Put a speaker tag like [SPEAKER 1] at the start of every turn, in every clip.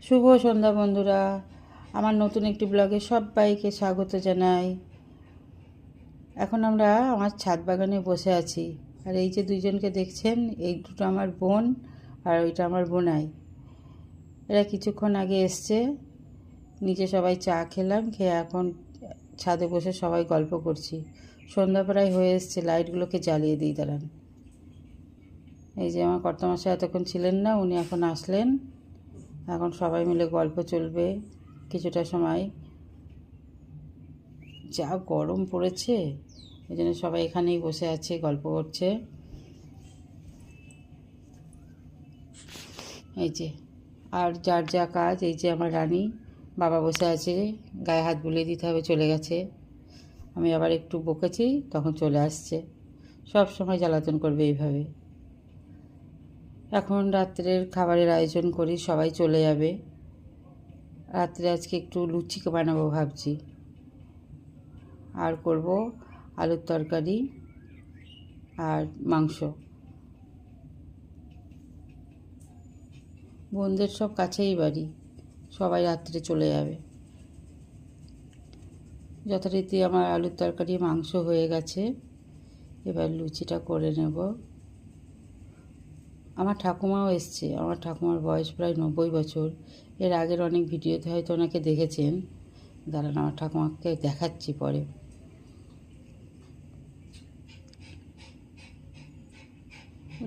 [SPEAKER 1] শুভ সন্ধ্যা বন্ধুরা, আমার নতুন একটি ব্লগে সবাইকে স্বাগত জানাই। এখন আমরা আমার ছাদ বাগানে বসে আছি। আর এই যে দুইজনকে দেখছেন, এই দুটো আমার বোন আর ওইটা আমার বোনাই। এরা কিছুক্ষণ আগে এসছে, নিচে সবাই চা খেলাম, খেয়ে এখন ছাদে বসে সবাই গল্প করছি। সন্ধ্যা প্রায় হয়ে এসছে, লাইটগুলোকে জ্বালিয়ে দিই দাঁড়ান। এই যে আমার কর্তামশাই এতক্ষণ ছিলেন না, উনি এখন আসলেন। এখন সবাই মিলে গল্প চলবে কিছুটা সময়। যা গরম পড়েছে, এই জন্য সবাই এখানেই বসে আছে, গল্প করছে। এই যে আর যার যা কাজ, এই যে আমার রানী বাবা বসে আছে, গায়ে হাত বুলিয়ে দিতে হবে, চলে গেছে। আমি আবার একটু বকেছি, তখন চলে আসছে। সব সময় জ্বালাতন করবে এইভাবে। এখন রাত্রের খাবারের আয়োজন করি, সবাই চলে যাবে। রাত্রে আজকে একটু লুচি বানাবো ভাবছি, আর করব আলুর তরকারি আর মাংস। বোনদের সব কাছেই বাড়ি, সবাই রাত্রে চলে যাবে। যথারীতি আমার আলুর তরকারি মাংস হয়ে গেছে, এবার লুচিটা করে নেব। আমার ঠাকুমাও এসছে। আমার ঠাকুমার বয়স প্রায় 90 বছর। এর আগের অনেক ভিডিওতে হয়তো ওনাকে দেখেছেন। দাঁড়ান, আমার ঠাকুমাকে দেখাচ্ছি পরে।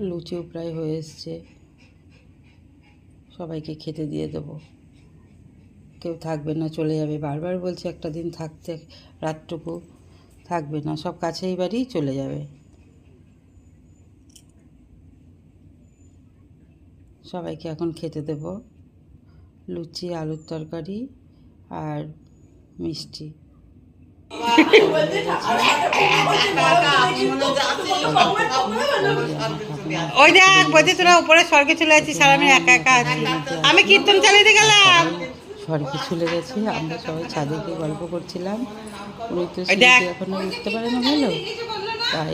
[SPEAKER 1] লুচিও প্রায় হয়ে এসছে, সবাইকে খেতে দিয়ে দেবো। কেউ থাকবে না, চলে যাবে। বারবার বলছে একটা দিন থাকতে, রাতটুকু থাকবে না, সব কাছেই বাড়ি, চলে যাবে। সবাইকে এখন খেতে দেব লুচি, আলুর তরকারি আর মিষ্টি।
[SPEAKER 2] ওই দেখ বলছি, তোরা উপরে স্বর্গে চলে যাচ্ছিস আর আমি একা একা আছি। আমি কীর্তন চালিয়ে গেলাম।
[SPEAKER 1] স্বর্গে চলে গেছি, আমরা সবাই ছাদে গিয়ে গল্প করছিলাম। উনি তো এখনো উঠতে পারে না, ভালো তাই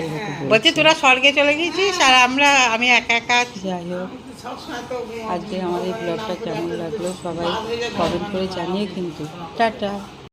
[SPEAKER 2] বলছি তোরা স্বর্গে চলে গেছিস আর আমি একা একা আছি।
[SPEAKER 1] যাই হোক, আজকে আমার এই ব্লগটা কেমন লাগলো সবাই কমেন্ট করে জানিয়ে কিন্তু। টাটা।